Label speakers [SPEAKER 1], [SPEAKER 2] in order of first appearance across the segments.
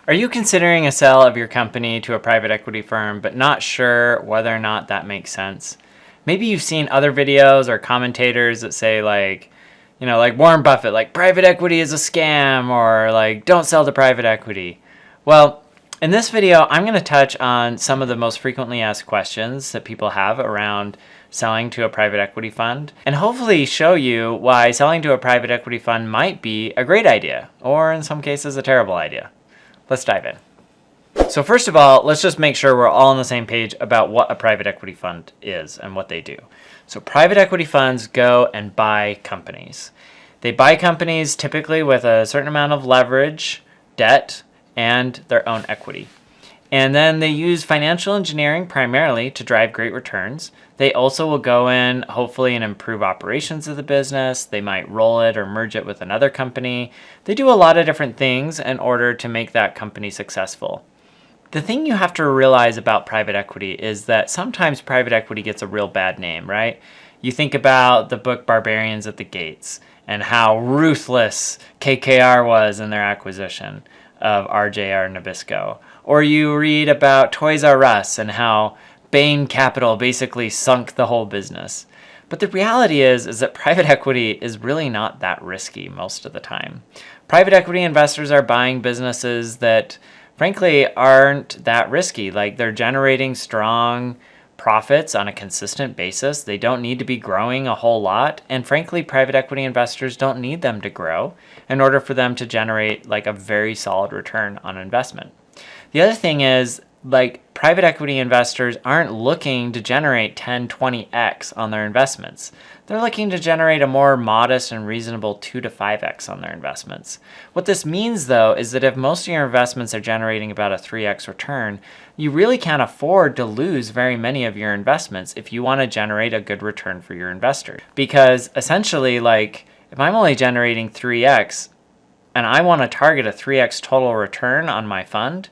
[SPEAKER 1] Are you considering a sale of your company to a private equity firm, but not sure whether or not that makes sense? Maybe you've seen other videos or commentators that say like Warren Buffett, like private equity is a scam, or like don't sell to private equity. Well, in this video, I'm going to touch on some of the most frequently asked questions that people have around selling to a private equity fund, and hopefully show you why selling to a private equity fund might be a great idea, or in some cases a terrible idea. Let's dive in. So first of all, let's just make sure we're all on the same page about what a private equity fund is and what they do. So private equity funds go and buy companies. They buy companies typically with a certain amount of leverage, debt, and their own equity. And then they use financial engineering primarily to drive great returns. They also will go in, hopefully, and improve operations of the business. They might roll it or merge it with another company. They do a lot of different things in order to make that company successful. The thing you have to realize about private equity is that sometimes private equity gets a real bad name, right? You think about the book Barbarians at the Gates and how ruthless KKR was in their acquisition of RJR Nabisco. Or you read about Toys R Us and how Bain Capital basically sunk the whole business. But the reality is that private equity is really not that risky most of the time. Private equity investors are buying businesses that frankly aren't that risky. Like, they're generating strong profits on a consistent basis. They don't need to be growing a whole lot. And frankly, private equity investors don't need them to grow in order for them to generate like a very solid return on investment. The other thing is, like, private equity investors aren't looking to generate 10, 20x on their investments. They're looking to generate a more modest and reasonable 2 to 5x on their investments. What this means, though, is that if most of your investments are generating about a 3x return, you really can't afford to lose very many of your investments if you want to generate a good return for your investors. Because essentially, like, if I'm only generating 3x and I want to target a 3x total return on my fund,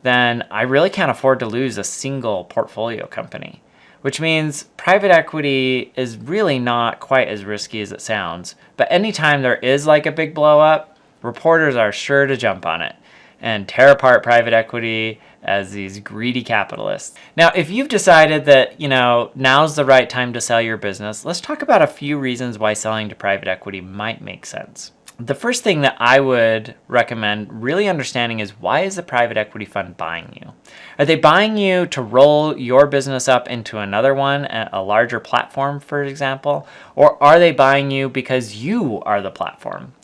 [SPEAKER 1] then I really can't afford to lose a single portfolio company, which means private equity is really not quite as risky as it sounds. But anytime there is like a big blow up, reporters are sure to jump on it and tear apart private equity as these greedy capitalists. Now, if you've decided that, now's the right time to sell your business, let's talk about a few reasons why selling to private equity might make sense. The first thing that I would recommend really understanding is, why is the private equity fund buying you? Are they buying you to roll your business up into another one, a larger platform, for example? Or are they buying you because you are the platform?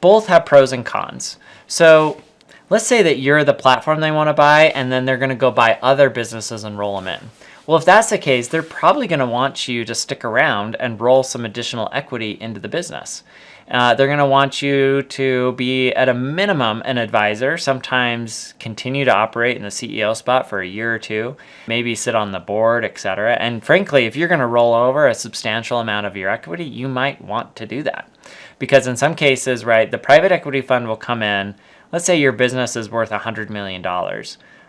[SPEAKER 1] Both have pros and cons. So let's say that you're the platform they want to buy, and then they're going to go buy other businesses and roll them in. Well, if that's the case, they're probably going to want you to stick around and roll some additional equity into the business. They're going to want you to be, at a minimum, an advisor, sometimes continue to operate in the CEO spot for a year or two, maybe sit on the board, etc. And frankly, if you're going to roll over a substantial amount of your equity, you might want to do that. Because in some cases, right, the private equity fund will come in, let's say your business is worth $100 million.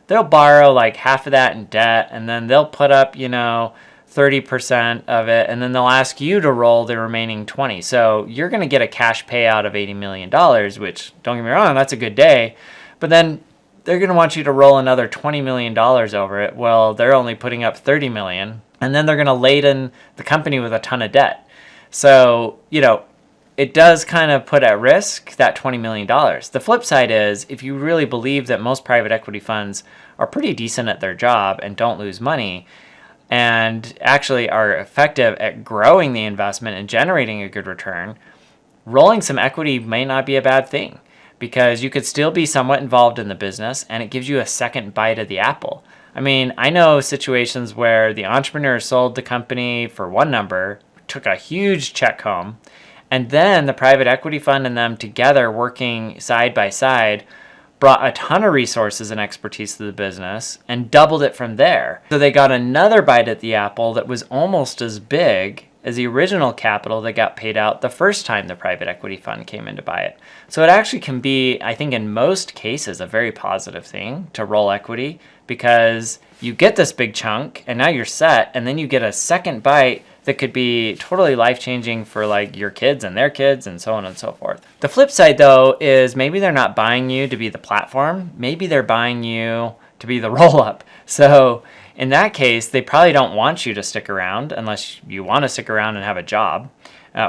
[SPEAKER 1] They'll borrow like half of that in debt, and then they'll put up, 30% of it, and then they'll ask you to roll the remaining 20. So you're going to get a cash payout of $80 million, which, don't get me wrong, that's a good day. But then they're going to want you to roll another $20 million over it. Well, they're only putting up $30 million, and then they're going to laden the company with a ton of debt. So, it does kind of put at risk that $20 million. The flip side is, if you really believe that most private equity funds are pretty decent at their job and don't lose money, and actually are effective at growing the investment and generating a good return, rolling some equity may not be a bad thing, because you could still be somewhat involved in the business, and it gives you a second bite of the apple. I mean, I know situations where the entrepreneur sold the company for one number, took a huge check home, and then the private equity fund and them together, working side by side, brought a ton of resources and expertise to the business and doubled it from there. So they got another bite at the apple that was almost as big as the original capital that got paid out the first time the private equity fund came in to buy it. So it actually can be, I think in most cases, a very positive thing to roll equity, because you get this big chunk and now you're set, and then you get a second bite that could be totally life-changing for like your kids and their kids and so on and so forth. The flip side though is maybe they're not buying you to be the platform. Maybe they're buying you to be the roll-up. So in that case, they probably don't want you to stick around unless you want to stick around and have a job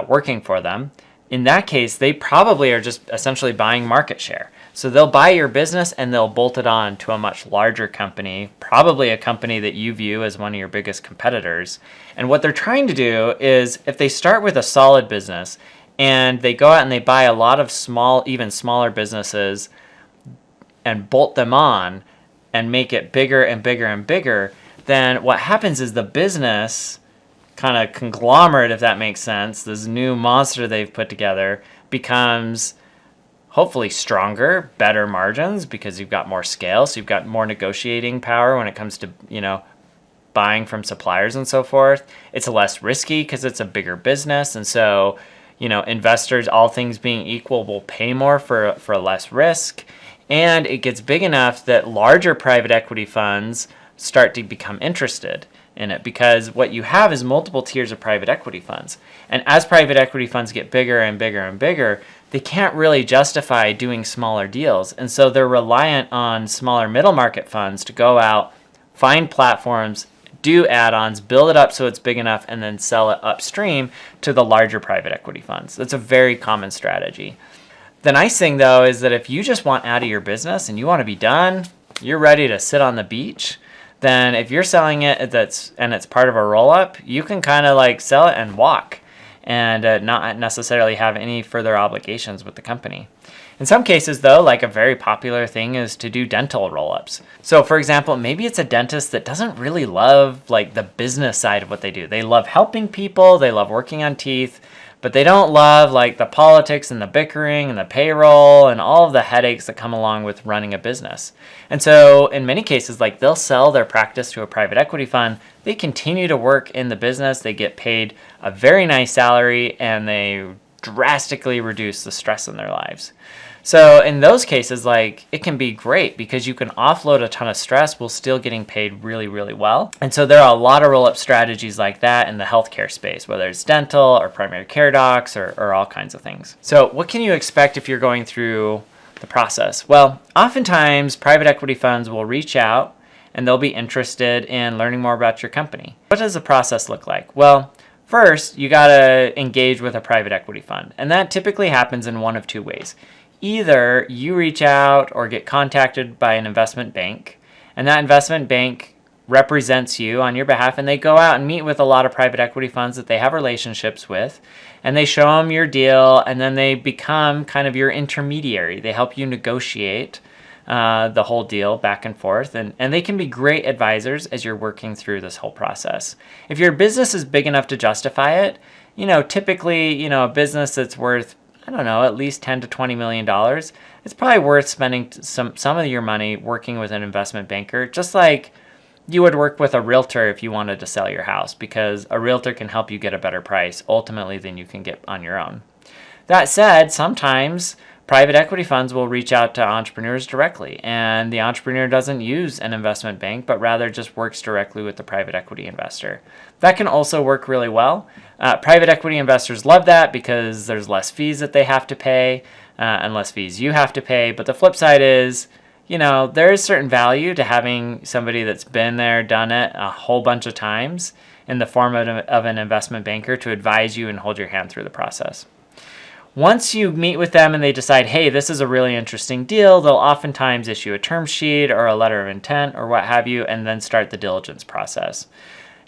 [SPEAKER 1] working for them. In that case, they probably are just essentially buying market share. So they'll buy your business and they'll bolt it on to a much larger company, probably a company that you view as one of your biggest competitors. And what they're trying to do is, if they start with a solid business and they go out and they buy a lot of small, even smaller businesses and bolt them on and make it bigger and bigger and bigger, then what happens is the business kind of conglomerate, if that makes sense, this new monster they've put together becomes hopefully stronger, better margins because you've got more scale, so you've got more negotiating power when it comes to, buying from suppliers and so forth. It's less risky because it's a bigger business, and so, investors, all things being equal, will pay more for less risk, and it gets big enough that larger private equity funds start to become interested in it, because what you have is multiple tiers of private equity funds. And as private equity funds get bigger and bigger and bigger, they can't really justify doing smaller deals. And so they're reliant on smaller middle market funds to go out, find platforms, do add-ons, build it up so it's big enough, and then sell it upstream to the larger private equity funds. That's a very common strategy. The nice thing though is that if you just want out of your business and you want to be done, you're ready to sit on the beach, then if you're selling it and it's part of a roll-up, you can kind of like sell it and walk and not necessarily have any further obligations with the company. In some cases though, like a very popular thing is to do dental roll-ups. So for example, maybe it's a dentist that doesn't really love like the business side of what they do. They love helping people, they love working on teeth, but they don't love like the politics and the bickering and the payroll and all of the headaches that come along with running a business. And so in many cases, like they'll sell their practice to a private equity fund. They continue to work in the business. They get paid a very nice salary and they drastically reduce the stress in their lives. So in those cases, like it can be great because you can offload a ton of stress while still getting paid really, really well. And so there are a lot of roll-up strategies like that in the healthcare space, whether it's dental or primary care docs or all kinds of things. So what can you expect if you're going through the process? Well, oftentimes private equity funds will reach out and they'll be interested in learning more about your company. What does the process look like? Well, first, you got to engage with a private equity fund. And that typically happens in one of two ways. Either you reach out or get contacted by an investment bank, and that investment bank represents you on your behalf, and they go out and meet with a lot of private equity funds that they have relationships with, and they show them your deal, and then they become kind of your intermediary. They help you negotiate the whole deal back and forth, and they can be great advisors as you're working through this whole process. If your business is big enough to justify it, typically, a business that's worth at least $10 to $20 million, it's probably worth spending some of your money working with an investment banker, just like you would work with a realtor if you wanted to sell your house, because a realtor can help you get a better price ultimately than you can get on your own. That said, sometimes private equity funds will reach out to entrepreneurs directly, and the entrepreneur doesn't use an investment bank, but rather just works directly with the private equity investor. That can also work really well. Private equity investors love that because there's less fees that they have to pay and less fees you have to pay. But the flip side is, there is certain value to having somebody that's been there, done it a whole bunch of times in the form of an investment banker to advise you and hold your hand through the process. Once you meet with them and they decide, hey, this is a really interesting deal, they'll oftentimes issue a term sheet or a letter of intent or what have you, and then start the diligence process.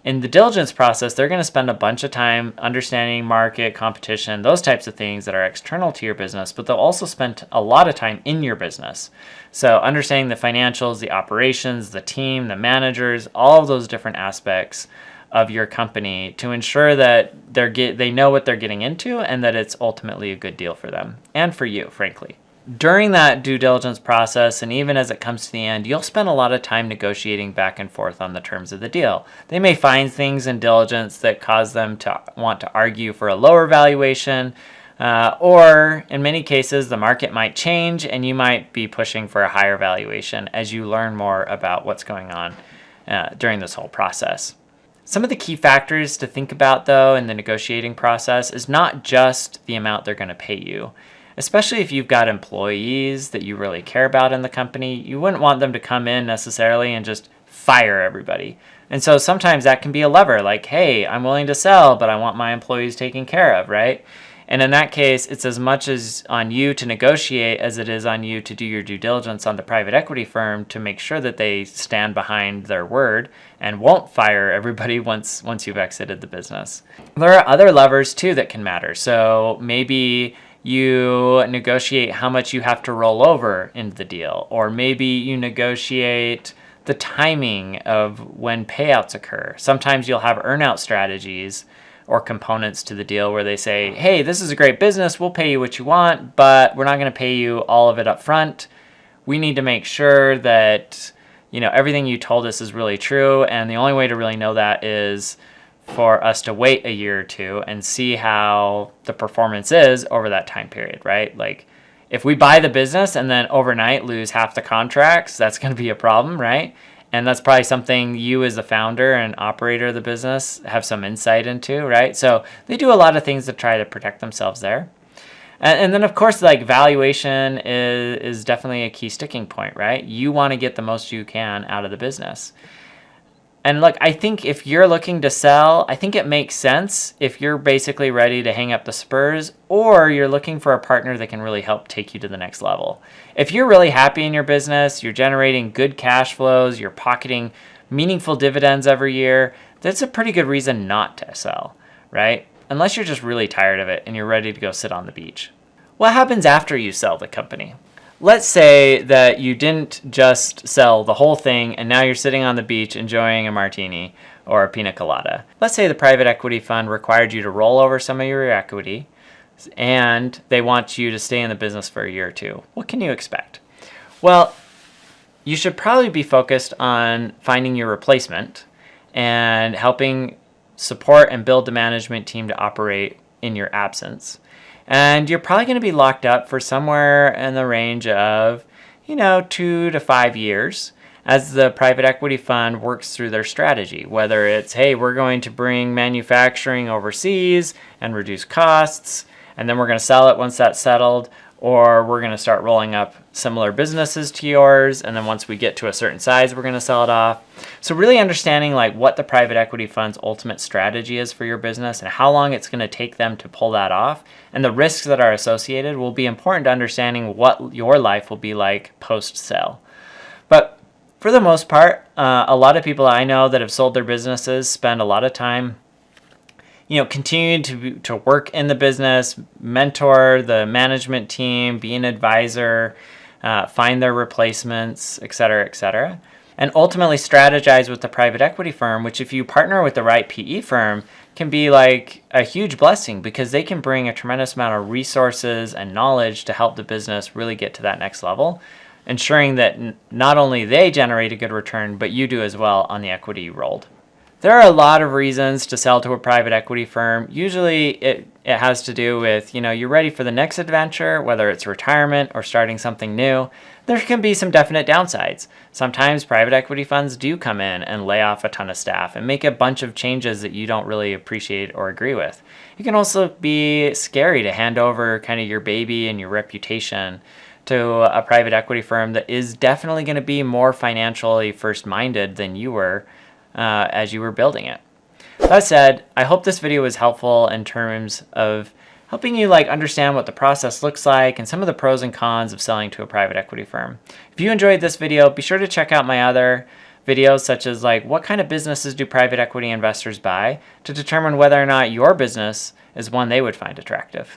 [SPEAKER 1] In the diligence process, they're going to spend a bunch of time understanding market, competition, those types of things that are external to your business, but they'll also spend a lot of time in your business. So understanding the financials, the operations, the team, the managers, all of those different aspects of your company to ensure that they know what they're getting into and that it's ultimately a good deal for them and for you, frankly. During that due diligence process, and even as it comes to the end, you'll spend a lot of time negotiating back and forth on the terms of the deal. They may find things in diligence that cause them to want to argue for a lower valuation, or in many cases, the market might change and you might be pushing for a higher valuation as you learn more about what's going on during this whole process. Some of the key factors to think about, though, in the negotiating process is not just the amount they're going to pay you. Especially if you've got employees that you really care about in the company, you wouldn't want them to come in necessarily and just fire everybody. And so sometimes that can be a lever, like, hey, I'm willing to sell, but I want my employees taken care of, right? And in that case, it's as much as on you to negotiate as it is on you to do your due diligence on the private equity firm to make sure that they stand behind their word and won't fire everybody once you've exited the business. There are other levers too that can matter. So maybe you negotiate how much you have to roll over into the deal, or maybe you negotiate the timing of when payouts occur. Sometimes you'll have earnout strategies or components to the deal where they say, hey, this is a great business, we'll pay you what you want, but we're not going to pay you all of it up front. We need to make sure that everything you told us is really true, and the only way to really know that is for us to wait a year or two and see how the performance is over that time period, right? Like, if we buy the business and then overnight lose half the contracts, that's going to be a problem, right? And that's probably something you as the founder and operator of the business have some insight into, right? So they do a lot of things to try to protect themselves there. And then, of course, like, valuation is definitely a key sticking point, right? You want to get the most you can out of the business. And look, I think if you're looking to sell, I think it makes sense if you're basically ready to hang up the spurs, or you're looking for a partner that can really help take you to the next level. If you're really happy in your business, you're generating good cash flows, you're pocketing meaningful dividends every year, that's a pretty good reason not to sell, right? Unless you're just really tired of it and you're ready to go sit on the beach. What happens after you sell the company? Let's say that you didn't just sell the whole thing and now you're sitting on the beach enjoying a martini or a pina colada. Let's say the private equity fund required you to roll over some of your equity and they want you to stay in the business for a year or two. What can you expect? Well, you should probably be focused on finding your replacement and helping support and build the management team to operate in your absence. And you're probably going to be locked up for somewhere in the range of, 2 to 5 years as the private equity fund works through their strategy. Whether it's, hey, we're going to bring manufacturing overseas and reduce costs, and then we're going to sell it once that's settled, or we're going to start rolling up similar businesses to yours, and then once we get to a certain size, we're going to sell it off. So really understanding like what the private equity fund's ultimate strategy is for your business and how long it's going to take them to pull that off, and the risks that are associated will be important to understanding what your life will be like post-sale. But for the most part, a lot of people I know that have sold their businesses spend a lot of time continuing to work in the business, mentor the management team, be an advisor, find their replacements, et cetera, and ultimately strategize with the private equity firm, which if you partner with the right PE firm can be like a huge blessing because they can bring a tremendous amount of resources and knowledge to help the business really get to that next level, ensuring that not only they generate a good return, but you do as well on the equity you rolled. There are a lot of reasons to sell to a private equity firm. Usually it has to do with, you're ready for the next adventure, whether it's retirement or starting something new. There can be some definite downsides. Sometimes private equity funds do come in and lay off a ton of staff and make a bunch of changes that you don't really appreciate or agree with. It can also be scary to hand over kind of your baby and your reputation to a private equity firm that is definitely going to be more financially first-minded than you were as you were building it. That said, I hope this video was helpful in terms of helping you understand what the process looks like and some of the pros and cons of selling to a private equity firm. If you enjoyed this video, be sure to check out my other videos such as what kind of businesses do private equity investors buy to determine whether or not your business is one they would find attractive.